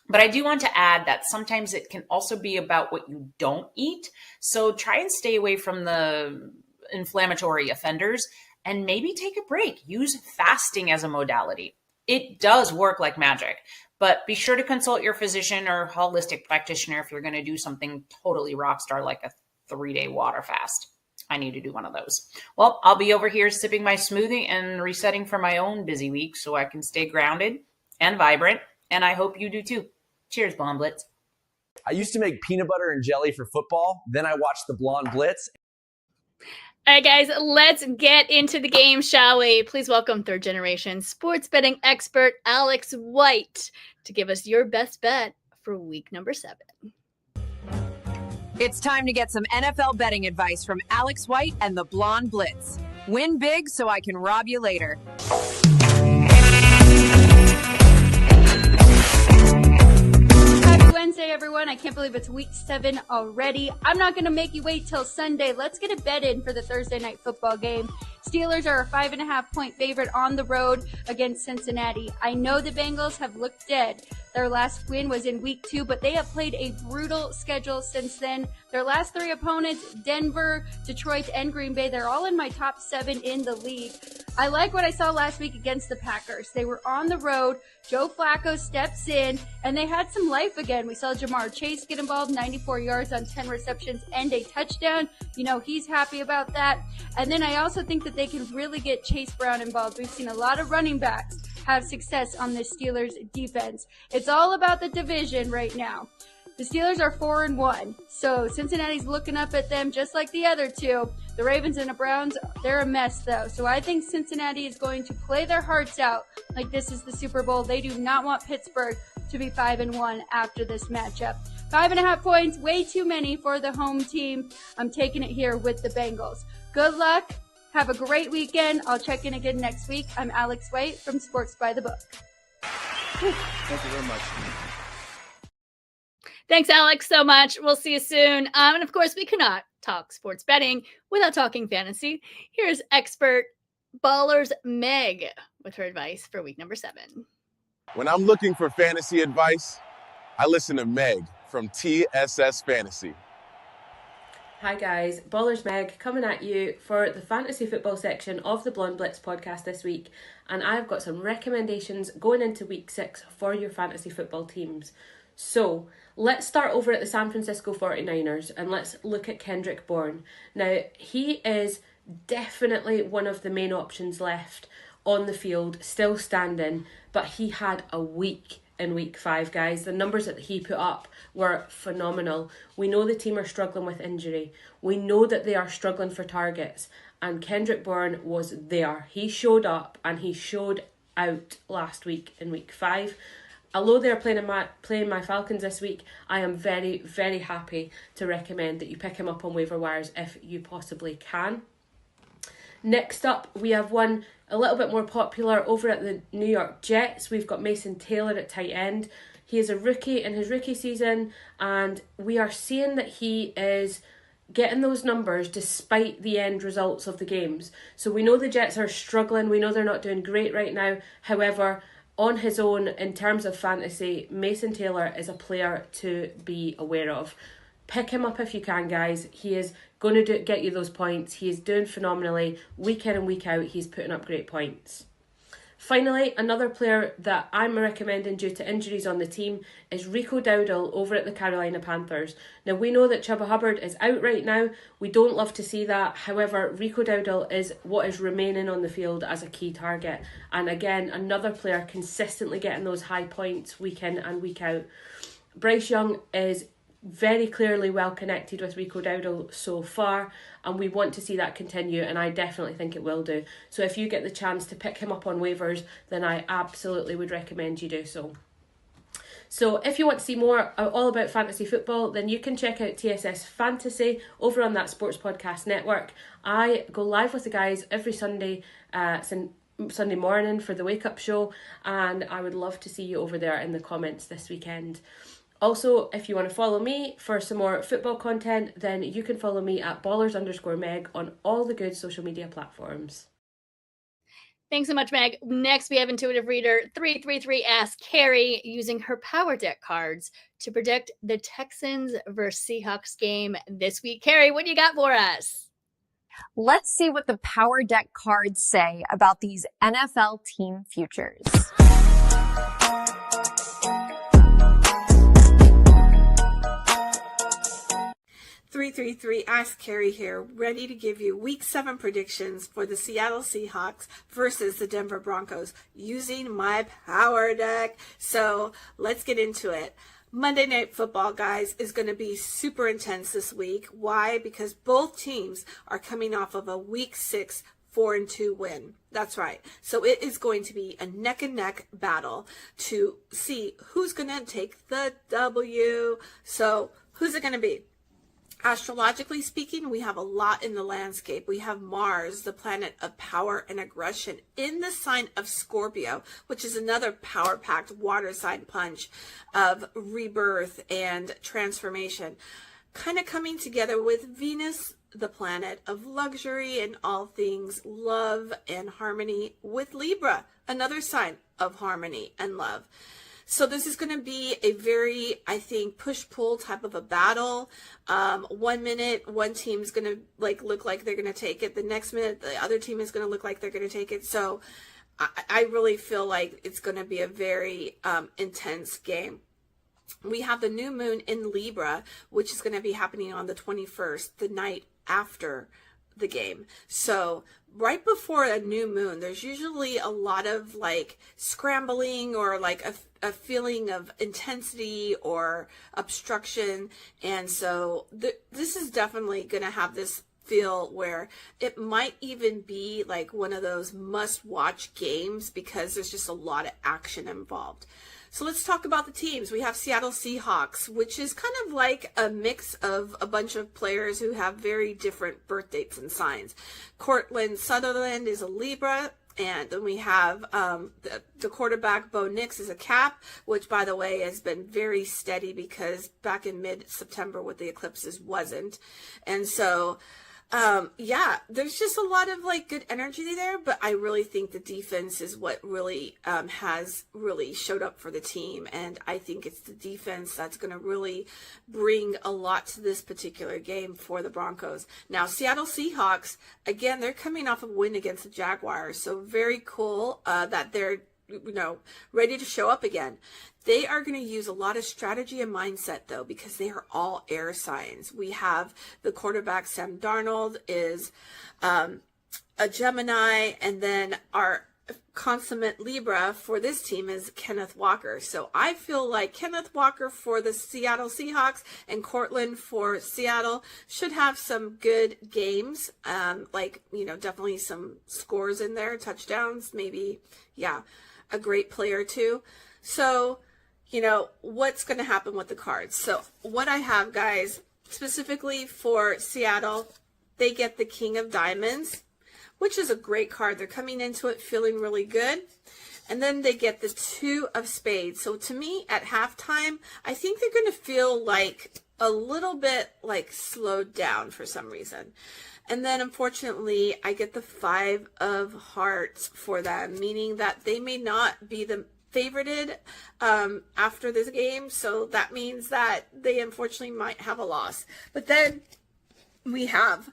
But I do want to add that sometimes it can also be about what you don't eat. So try and stay away from the inflammatory offenders and maybe take a break. Use fasting as a modality. It does work like magic, but be sure to consult your physician or holistic practitioner if you're going to do something totally rock star like a 3-day water fast. I need to do one of those. Well, I'll be over here sipping my smoothie and resetting for my own busy week so I can stay grounded and vibrant. And I hope you do too. Cheers, Blonde Blitz. I used to make peanut butter and jelly for football. Then I watched the Blonde Blitz. All right, guys, let's get into the game, shall we? Please welcome third-generation sports betting expert Alex White to give us your best bet for week number 7. It's time to get some NFL betting advice from Alex White and the Blonde Blitz. Win big so I can rob you later. Wednesday, everyone. I can't believe it's week 7 already. I'm not going to make you wait till Sunday. Let's get a bet in for the Thursday night football game. Steelers are a 5.5 point favorite on the road against Cincinnati. I know the Bengals have looked dead. Their last win was in week 2, but they have played a brutal schedule since then. Their last 3 opponents, Denver, Detroit, and Green Bay, they're all in my top 7 in the league. I like what I saw last week against the Packers. They were on the road. Joe Flacco steps in, and they had some life again. We saw Jamar Chase get involved, 94 yards on 10 receptions and a touchdown. You know, he's happy about that. And then I also think that they can really get Chase Brown involved. We've seen a lot of running backs have success on the Steelers defense. It's all about the division right now. The Steelers are 4-1, so Cincinnati's looking up at them just like the other two. The Ravens and the Browns, they're a mess though. So I think Cincinnati is going to play their hearts out like this is the Super Bowl. They do not want Pittsburgh to be 5-1 after this matchup. 5.5 points, way too many for the home team. I'm taking it here with the Bengals. Good luck. Have a great weekend. I'll check in again next week. I'm Alex White from Sports by the Book. Thank you very much. Thanks, Alex, so much. We'll see you soon. And of course, we cannot talk sports betting without talking fantasy. Here's expert Ballers Meg with her advice for week number 7. When I'm looking for fantasy advice, I listen to Meg from TSS Fantasy. Hi guys, Ballers Meg coming at you for the fantasy football section of the Blonde Blitz podcast this week, and I've got some recommendations going into week 6 for your fantasy football teams. So let's start over at the San Francisco 49ers and let's look at Kendrick Bourne. Now, he is definitely one of the main options left on the field, still standing, but he had a week in week 5, guys. The numbers that he put up were phenomenal. We know the team are struggling with injury. We know that they are struggling for targets, and Kendrick Bourne was there. He showed up and he showed out last week in week 5. Although they're playing my Falcons this week, I am very, very happy to recommend that you pick him up on waiver wires if you possibly can. Next up, we have one a little bit more popular over at the New York Jets. We've got Mason Taylor at tight end. He is a rookie in his rookie season, and we are seeing that he is getting those numbers despite the end results of the games. So we know the Jets are struggling. We know they're not doing great right now. However, on his own, in terms of fantasy, Mason Taylor is a player to be aware of. Pick him up if you can, guys. He is going to get you those points. He is doing phenomenally. Week in and week out, he's putting up great points. Finally, another player that I'm recommending due to injuries on the team is Rico Dowdle over at the Carolina Panthers. Now, we know that Chuba Hubbard is out right now. We don't love to see that. However, Rico Dowdle is what is remaining on the field as a key target. And again, another player consistently getting those high points week in and week out. Bryce Young is very clearly well connected with Rico Dowdle so far, and we want to see that continue, and I definitely think it will do. So if you get the chance to pick him up on waivers, then I absolutely would recommend you do so. So if you want to see more all about fantasy football, then you can check out TSS Fantasy over on that Sports Podcast Network. I go live with the guys every Sunday, Sunday morning for the Wake Up Show, and I would love to see you over there in the comments this weekend. Also, if you want to follow me for some more football content, then you can follow me at Ballers_Meg on all the good social media platforms. Thanks so much, Meg. Next, we have Intuitive Reader 333 Ask Carrie using her Power Deck cards to predict the Texans versus Seahawks game this week. Carrie, what do you got for us? Let's see what the Power Deck cards say about these NFL team futures. 333 Ask Carrie here, ready to give you Week 7 predictions for the Seattle Seahawks versus the Denver Broncos using my Power Deck. So let's get into it. Monday Night Football, guys, is going to be super intense this week. Why? Because both teams are coming off of a Week 6 4-2 win. That's right. So it is going to be a neck and neck battle to see who's going to take the W. So who's it going to be? Astrologically speaking, we have a lot in the landscape. We have Mars, the planet of power and aggression, in the sign of Scorpio, which is another power-packed water sign punch of rebirth and transformation, kind of coming together with Venus, the planet of luxury and all things love and harmony, with Libra, another sign of harmony and love. So this is going to be a very, I think, push-pull type of a battle. 1 minute, one team's going to look like they're going to take it. The next minute, the other team is going to look like they're going to take it. So I really feel like it's going to be a very intense game. We have the new moon in Libra, which is going to be happening on the 21st, the night after the game. So right before a new moon, there's usually a lot of scrambling or a feeling of intensity or obstruction. And so this is definitely going to have this feel where it might even be like one of those must-watch games because there's just a lot of action involved. So let's talk about the teams. We have Seattle Seahawks, which is kind of like a mix of a bunch of players who have very different birth dates and signs. Cortland Sutherland is a Libra, and then we have the quarterback Bo Nix is a Cap, which, by the way, has been very steady because back in mid-September with the eclipses wasn't. And so yeah, there's just a lot of good energy there, but I really think the defense is what really has really showed up for the team, and I think it's the defense that's going to really bring a lot to this particular game for the Broncos. Now, Seattle Seahawks, again, they're coming off of a win against the Jaguars, so very cool that they're ready to show up again. They are going to use a lot of strategy and mindset, though, because they are all air signs. We have the quarterback, Sam Darnold, is a Gemini, and then our consummate Libra for this team is Kenneth Walker. So I feel like Kenneth Walker for the Seattle Seahawks and Cortland for Seattle should have some good games, definitely some scores in there, touchdowns, maybe, yeah, a great player too. So what's going to happen with the cards? So what I have, guys, specifically for Seattle, they get the King of Diamonds, which is a great card. They're coming into it feeling really good. And then they get the Two of Spades. So to me, at halftime, I think they're going to feel a little bit slowed down for some reason. And then, unfortunately, I get the Five of Hearts for them, meaning that they may not be the favorited after this game, so that means that they unfortunately might have a loss. But then we have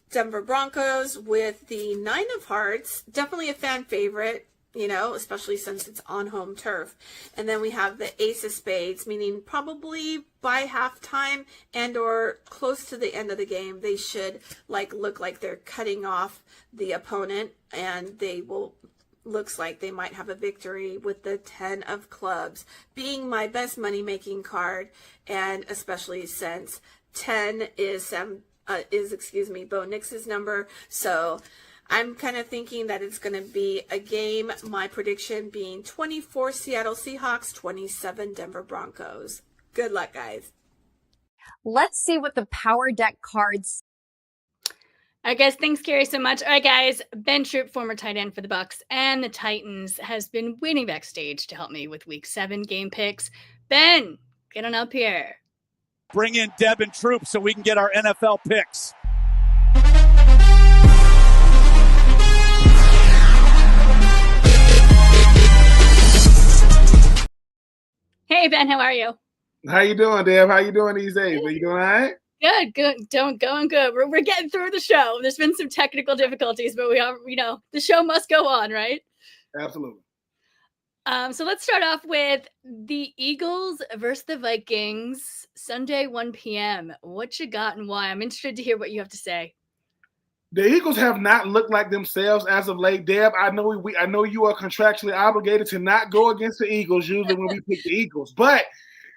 Denver Broncos with the Nine of Hearts, definitely a fan favorite, especially since it's on home turf. And then we have the Ace of Spades, meaning probably by halftime and or close to the end of the game, they should look like they're cutting off the opponent, and they will looks like they might have a victory with the 10 of Clubs being my best money-making card, and especially since 10 is Bo Nix's number. So I'm kind of thinking that it's going to be a game, my prediction being 24 Seattle Seahawks, 27 Denver Broncos. Good luck, guys. Let's see what the Power Deck cards. All right, guys, thanks, Carrie, so much. All right, guys, Ben Troupe, former tight end for the Bucs and the Titans, has been waiting backstage to help me with Week 7 game picks. Ben, get on up here. Bring in Deb and Troupe so we can get our NFL picks. Hey, Ben, how are you? How you doing, Deb? How you doing these days? Are you doing all right? Good. Going good. We're getting through the show. There's been some technical difficulties, but we are, the show must go on, right? Absolutely. So let's start off with the Eagles versus the Vikings, Sunday, 1 p.m. What you got and why? I'm interested to hear what you have to say. The Eagles have not looked like themselves as of late, Deb. I know I know you are contractually obligated to not go against the Eagles usually when we pick the Eagles, but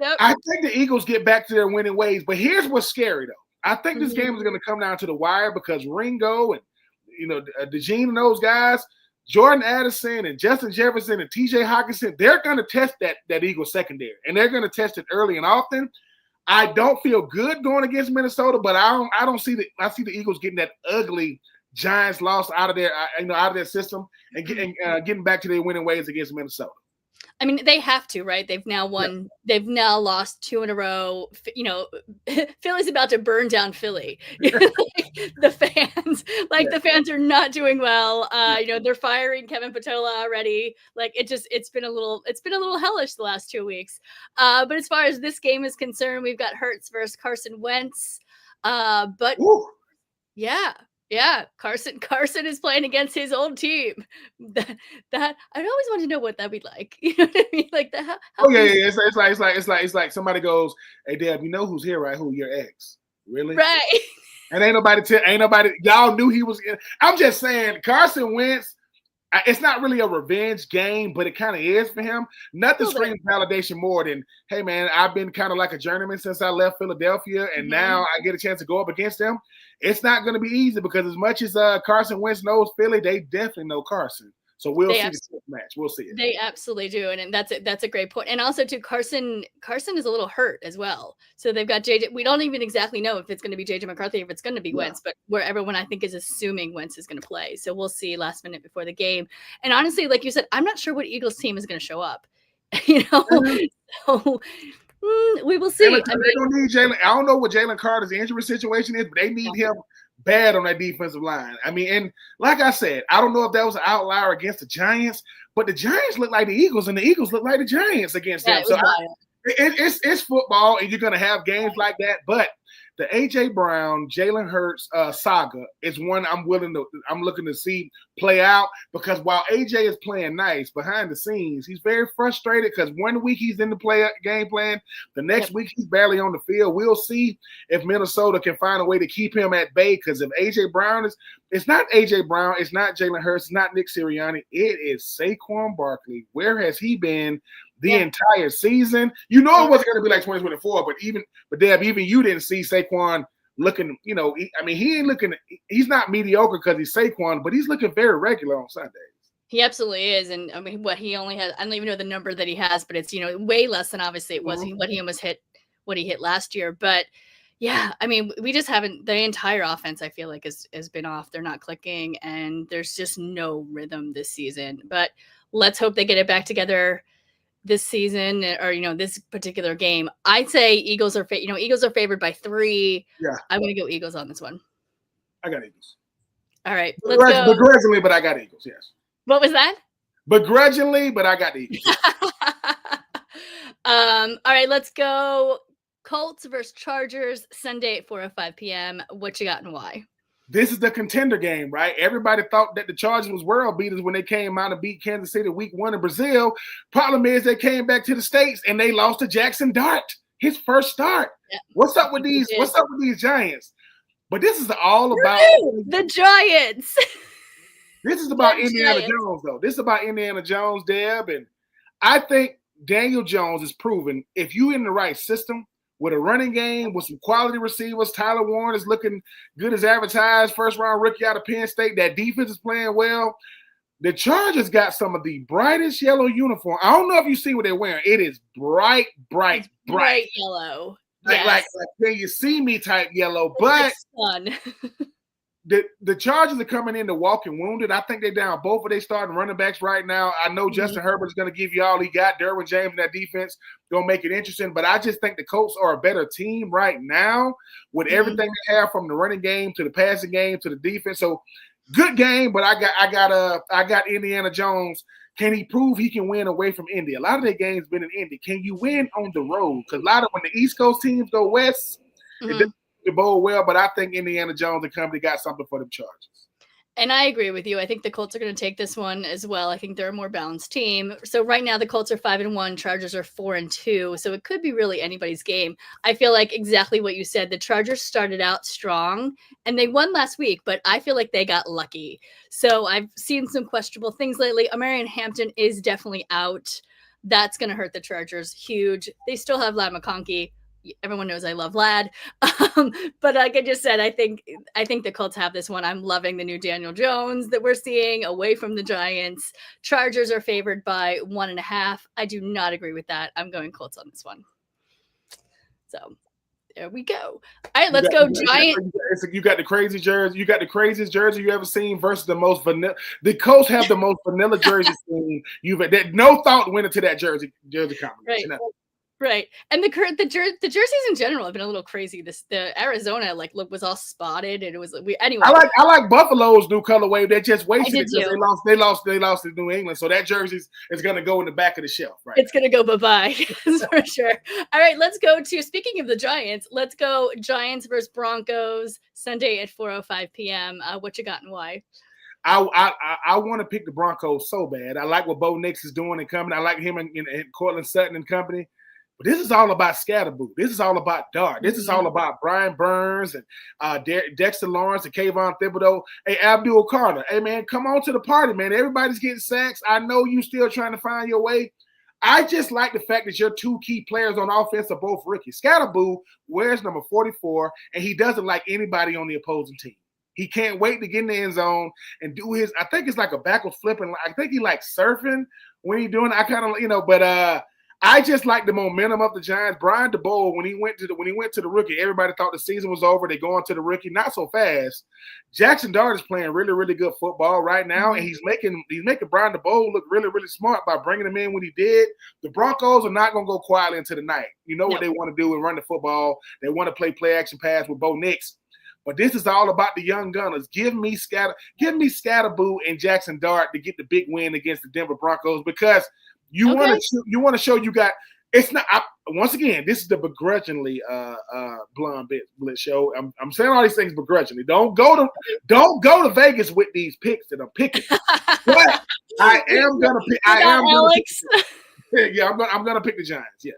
Yep. I think the Eagles get back to their winning ways. But here's what's scary, though. I think this game is going to come down to the wire because Ringo and DeGene and those guys, Jordan Addison and Justin Jefferson and TJ Hawkinson, they're going to test that Eagles secondary, and they're going to test it early and often. I don't feel good going against Minnesota, but I see the Eagles getting that ugly Giants loss out of their system and getting back to their winning ways against Minnesota. I mean, they have to, right? They've now won. Yeah. They've now lost 2 in a row. Philly's about to burn down Philly. The fans are not doing well. They're firing Kevin Patola already. It's been a little hellish the last 2 weeks. But as far as this game is concerned, we've got Hurts versus Carson Wentz. But Ooh. Yeah, Carson is playing against his old team. That I'd always want to know what that'd be like. You know what I mean? Like that. It's like somebody goes, "Hey, Deb, you know who's here, right? Who? Your ex? Really? Right? And ain't nobody. Y'all knew he was. I'm just saying, Carson Wentz. It's not really a revenge game, but it kind of is for him. Nothing screams validation more than, hey, man, I've been kind of like a journeyman since I left Philadelphia, and now I get a chance to go up against them. It's not going to be easy because as much as Carson Wentz knows Philly, they definitely know Carson. So we'll see the match. We'll see it. They absolutely do, and that's a great point. And also, too, Carson is a little hurt as well. So they've got JJ. We don't even exactly know if it's going to be JJ McCarthy, if it's going to be Wentz, but where everyone I think is assuming Wentz is going to play. So we'll see last minute before the game. And honestly, like you said, I'm not sure what Eagles team is going to show up. So we will see. They don't need Jalen. I don't know what Jalen Carter's injury situation is, but they need him bad on that defensive line. I mean, and like I said, I don't know if that was an outlier against the Giants, but the Giants look like the Eagles, and the Eagles look like the Giants against them. So it's football, and you're going to have games like that. But the A.J. Brown, Jalen Hurts saga is one I'm looking to see play out because while A.J. is playing nice behind the scenes, he's very frustrated because 1 week he's in the game plan, the next week he's barely on the field. We'll see if Minnesota can find a way to keep him at bay because if A.J. Brown it's not A.J. Brown, it's not Jalen Hurts, it's not Nick Sirianni, it is Saquon Barkley. Where has he been the entire season? It wasn't going to be like 2024, but Deb, even you didn't see Saquon looking, he ain't looking, he's not mediocre because he's Saquon, but he's looking very regular on Sundays. He absolutely is. And I mean, what he only has, I don't even know the number that he has, but it's, way less than obviously it was what he almost hit, what he hit last year. But yeah, I mean, we just haven't, the entire offense, I feel like has been off. They're not clicking and there's just no rhythm this season, but let's hope they get it back together this season or, this particular game. I'd say Eagles are favored by 3. Yeah. I'm going to go Eagles on this one. I got Eagles. All right. Let's go. Begrudgingly, but I got Eagles. Yes. What was that? Begrudgingly, but I got Eagles. All right. Let's go. Colts versus Chargers Sunday at 4:05 p.m. What you got and why? This is the contender game, right? Everybody thought that the Chargers was world beaters when they came out and beat Kansas City week 1 in Brazil. Problem is they came back to the States and they lost to Jackson Dart, his first start. Yeah. What's up with these Giants? But this is all about the Giants. This is about Indiana Jones, though. This is about Indiana Jones, Deb. And I think Daniel Jones is proven if you're in the right system with a running game, with some quality receivers. Tyler Warren is looking good as advertised, first-round rookie out of Penn State. That defense is playing well. The Chargers got some of the brightest yellow uniform. I don't know if you see what they're wearing. It is bright yellow. Like can you see me type yellow, but the Chargers are coming in to walking wounded. I think they're down both of their starting running backs right now. I know Justin Herbert's going to give you all he got. Derwin James and that defense going to make it interesting, but I just think the Colts are a better team right now with everything they have from the running game to the passing game to the defense. So good game, but I got Indiana Jones. Can he prove he can win away from Indy? A lot of their games been in Indy. Can you win on the road? Because a lot of when the East Coast teams go west, it doesn't bowl well. But I think Indiana Jones and company got something for them Chargers. And I agree with you. I think the Colts are going to take this one as well. I think they're a more balanced team. So right now the Colts are 5-1, Chargers are 4-2. So it could be really anybody's game. I feel like exactly what you said. The Chargers started out strong and they won last week, but I feel like they got lucky. So I've seen some questionable things lately. Amarian Hampton is definitely out. That's going to hurt the Chargers huge. They still have Lad McConkey. Everyone knows I love Lad. But like I just said, I think the Colts have this one. I'm loving the new Daniel Jones that we're seeing away from the Giants. Chargers are favored by 1.5. I do not agree with that. I'm going Colts on this one. So there we go. All right, let's go Giants. You got the crazy jersey. You got the craziest jersey you ever seen versus the most vanilla. The Colts have the most vanilla jersey scene you've had. No thought went into that jersey combination. Right. Right. And the jerseys in general have been a little crazy. The Arizona was all spotted and it was anyway. I like Buffalo's new colorway. They just wasted it because they lost to New England. So that jersey is gonna go in the back of the shelf, right? It's gonna go bye-bye for sure. All right, let's go to speaking of the Giants, let's go Giants versus Broncos Sunday at 4:05 p.m. What you got and why? I want to pick the Broncos so bad. I like what Bo Nix is doing and coming. I like him and Cortland Sutton and company. But this is all about Scatterboo. This is all about Dart. This is all about Brian Burns and Dexter Lawrence and Kayvon Thibodeau. Hey, Abdul Carter. Hey, man, come on to the party, man. Everybody's getting sacks. I know you still trying to find your way. I just like the fact that your two key players on offense are both rookies. Scatterboo wears number 44, and he doesn't like anybody on the opposing team. He can't wait to get in the end zone and do his – I think it's like a backward flipping. I think he likes surfing when he's doing it. I kind of, but I just like the momentum of the Giants. Brian DeBoer, when he went to the rookie, everybody thought the season was over. They go on to the rookie, not so fast. Jackson Dart is playing really, really good football right now, and he's making Brian DeBoer look really, really smart by bringing him in when he did. The Broncos are not going to go quietly into the night. You know what they want to do and run the football. They want to play action pass with Bo Nix. But this is all about the young gunners. Give me Scatterboo and Jackson Dart to get the big win against the Denver Broncos because you want to show you got. It's not. Once again, this is the begrudgingly Blonde Blitz show. I'm saying all these things begrudgingly. Don't go to Vegas with these picks that I'm picking. But I am gonna pick. Alex. I'm gonna pick the Giants. Yeah.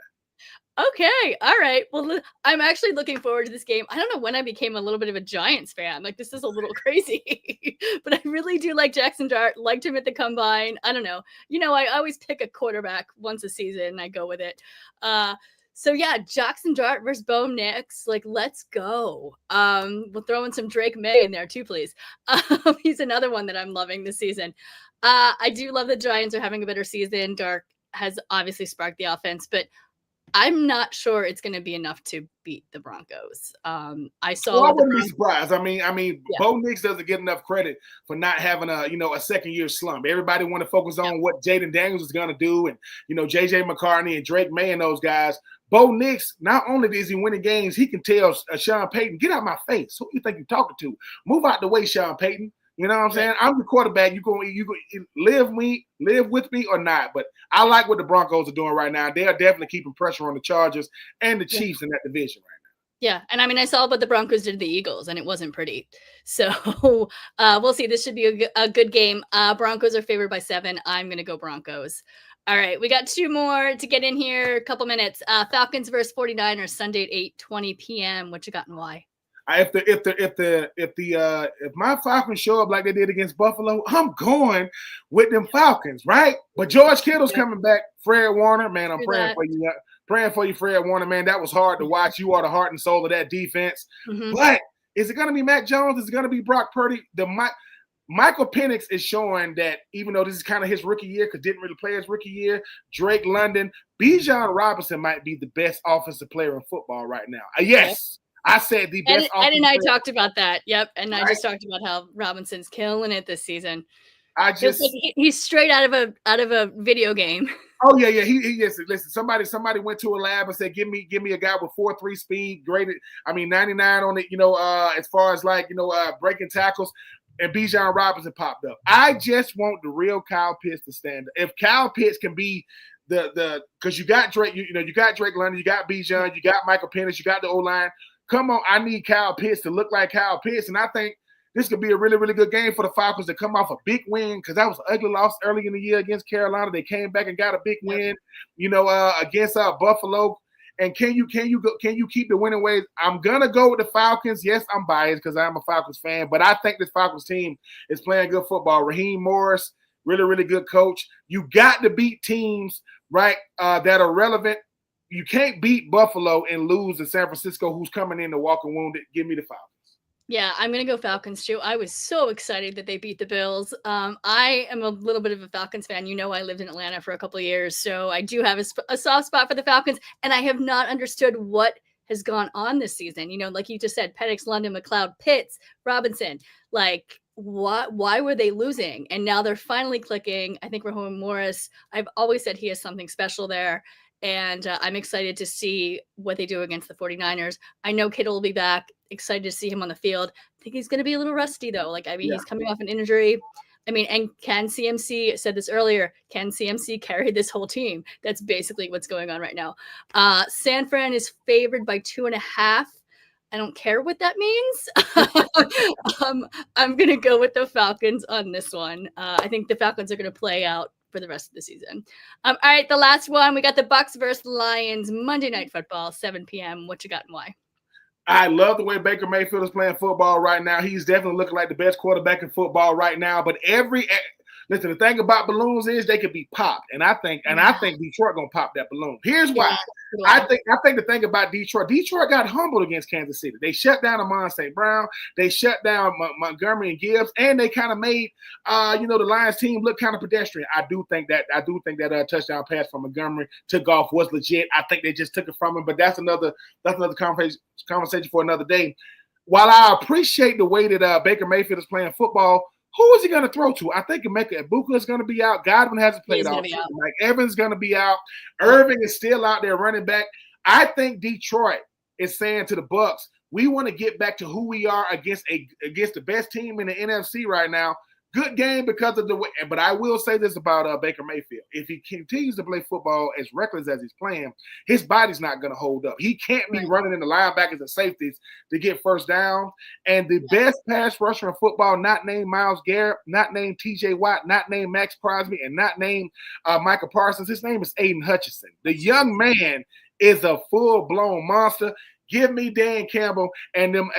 Okay. All right. Well, I'm actually looking forward to this game. I don't know when I became a little bit of a Giants fan. Like, this is a little crazy, but I really do like Jackson Dart. Liked him at the combine. I don't know. I always pick a quarterback once a season and I go with it. So yeah, Jackson Dart versus Bo Nix. Like, let's go. We'll throw in some Drake May in there too, please. He's another one that I'm loving this season. I do love the Giants are having a better season. Dart has obviously sparked the offense, but I'm not sure it's going to be enough to beat the Broncos. I wouldn't be surprised. I mean, Bo Nix doesn't get enough credit for not having a second year slump. Everybody want to focus on what Jaden Daniels is going to do, and JJ McCartney and Drake May and those guys. Bo Nix, not only is he winning games, he can tell Sean Payton, "Get out my face. Who you think you're talking to? Move out the way, Sean Payton." You know what I'm saying? I'm the quarterback. You go live with me or not. But I like what the Broncos are doing right now. They are definitely keeping pressure on the Chargers and the Chiefs in that division right now. Yeah, and I mean, I saw what the Broncos did to the Eagles, and it wasn't pretty. So we'll see. This should be a good game. Broncos are favored by 7. I'm going to go Broncos. All right, we got 2 more to get in here. A couple minutes. Falcons versus 49ers Sunday at 8:20 p.m. What you got and why? If my Falcons show up like they did against Buffalo, I'm going with them Falcons, right? But George Kittle's coming back. Fred Warner, man, I'm praying for you. Praying for you, Fred Warner, man. That was hard to watch. You are the heart and soul of that defense. But is it going to be Mac Jones? Is it going to be Brock Purdy? Michael Penix is showing that even though this is kind of his rookie year, because didn't really play his rookie year, Drake London, Bijan Robinson might be the best offensive player in football right now. Yes. I said the best. Ed and I talked about that. Yep. And I just talked about how Robinson's killing it this season. He's straight out of a video game. Oh yeah. He is. Listen, somebody went to a lab and said, give me a guy with 4.3 speed, graded. 99 on it. As far as breaking tackles, and Bijan Robinson popped up. I just want the real Kyle Pitts to stand up. If Kyle Pitts can be because you got Drake, you got Drake London, you got Bijan, you got Michael Penix, you got the O-line. Come on, I need Kyle Pitts to look like Kyle Pitts, and I think this could be a really, really good game for the Falcons to come off a big win, because that was an ugly loss early in the year against Carolina. They came back and got a big win, against Buffalo. And can you keep the winning ways? I'm gonna go with the Falcons. Yes, I'm biased because I'm a Falcons fan, but I think this Falcons team is playing good football. Raheem Morris, really, really good coach. You got to beat teams, right, that are relevant. You can't beat Buffalo and lose to San Francisco, who's coming in to walking wounded. Give me the Falcons. Yeah, I'm going to go Falcons too. I was so excited that they beat the Bills. I am a little bit of a Falcons fan. I lived in Atlanta for a couple of years, so I do have a soft spot for the Falcons, and I have not understood what has gone on this season. Like you just said, Penix, London, McLeod, Pitts, Robinson. Why were they losing? And now they're finally clicking. I think Raheem Morris, I've always said he has something special there. And I'm excited to see what they do against the 49ers. I know Kittle will be back. Excited to see him on the field. I think he's going to be a little rusty, though. He's coming off an injury. And can CMC, said this earlier, can CMC carry this whole team? That's basically what's going on right now. San Fran is favored by 2.5. I don't care what that means. I'm going to go with the Falcons on this one. I think the Falcons are going to play out for the rest of the season. All right, the last one, we got the Bucs versus Lions, Monday Night Football, 7 p.m. What you got and why? I love the way Baker Mayfield is playing football right now. He's definitely looking like the best quarterback in football right now. But listen, the thing about balloons is they could be popped, and I think Detroit gonna pop that balloon. Here's why. I think the thing about Detroit got humbled against Kansas City. They shut down Amon St. Brown, they shut down Montgomery and Gibbs, and they kind of made the Lions team look kind of pedestrian. I do think that touchdown pass from Montgomery to Goff was legit. I think they just took it from him, but that's another conversation for another day. While I appreciate the way that Baker Mayfield is playing football, who is he going to throw to? I think Emeka Egbuka is going to be out. Godwin hasn't played all season. Mike Evans is going to be out. Irving is still out there running back. I think Detroit is saying to the Bucs, we want to get back to who we are against the best team in the NFC right now. Good game because of the way. But I will say this about Baker Mayfield. If he continues to play football as reckless as he's playing, his body's not going to hold up. He can't be running in the linebackers and safeties to get first down. And the best pass rusher in football, not named Myles Garrett, not named TJ Watt, not named Max Crosby, and not named Micah Parsons. His name is Aiden Hutchinson. The young man is a full-blown monster. Give me Dan Campbell and them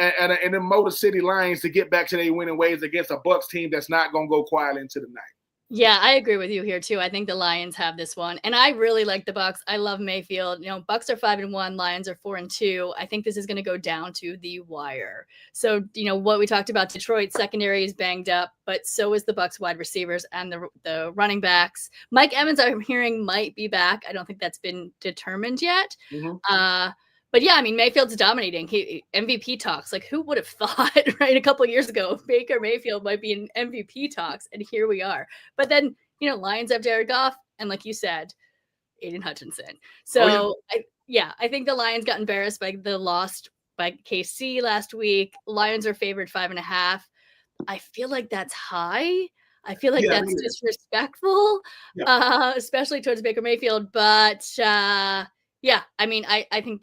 Motor City Lions to get back to their winning ways against a Bucs team that's not going to go quietly into the night. Yeah, I agree with you here too. I think the Lions have this one, and I really like the Bucs. I love Mayfield. Bucs are 5-1, Lions are 4-2. I think this is going to go down to the wire. So, what we talked about, Detroit secondary is banged up, but so is the Bucs wide receivers and the running backs. Mike Evans, I'm hearing, might be back. I don't think that's been determined yet. Mm-hmm. But yeah, Mayfield's dominating. MVP talks. Who would have thought, right? A couple of years ago, Baker Mayfield might be in MVP talks, and here we are. But then, Lions have Jared Goff, and like you said, Aiden Hutchinson. So, I think the Lions got embarrassed by the loss by KC last week. Lions are favored 5.5. I feel like that's high. I feel like that's disrespectful, especially towards Baker Mayfield. But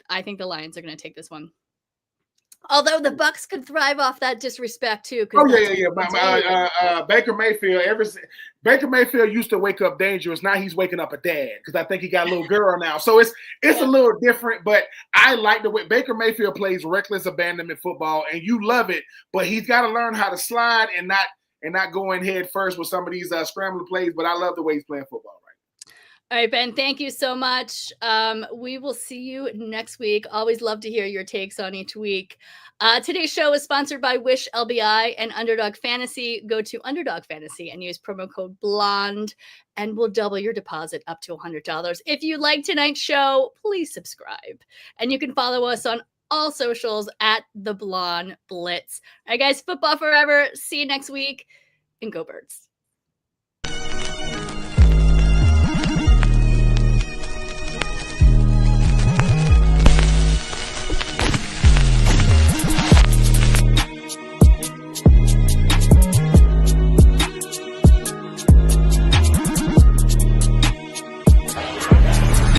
I think the Lions are going to take this one. Although the Bucs could thrive off that disrespect too. Baker Mayfield used to wake up dangerous. Now he's waking up a dad because I think he got a little girl now. So it's a little different. But I like the way Baker Mayfield plays reckless abandonment football, and you love it. But he's got to learn how to slide and not go in head first with some of these scrambling plays. But I love the way he's playing football. All right, Ben, thank you so much. We will see you next week. Always love to hear your takes on each week. Today's show is sponsored by Wish LBI and Underdog Fantasy. Go to Underdog Fantasy and use promo code BLONDE, and we'll double your deposit up to $100. If you like tonight's show, please subscribe. And you can follow us on all socials at The Blonde Blitz. All right, guys, football forever. See you next week, and go Birds.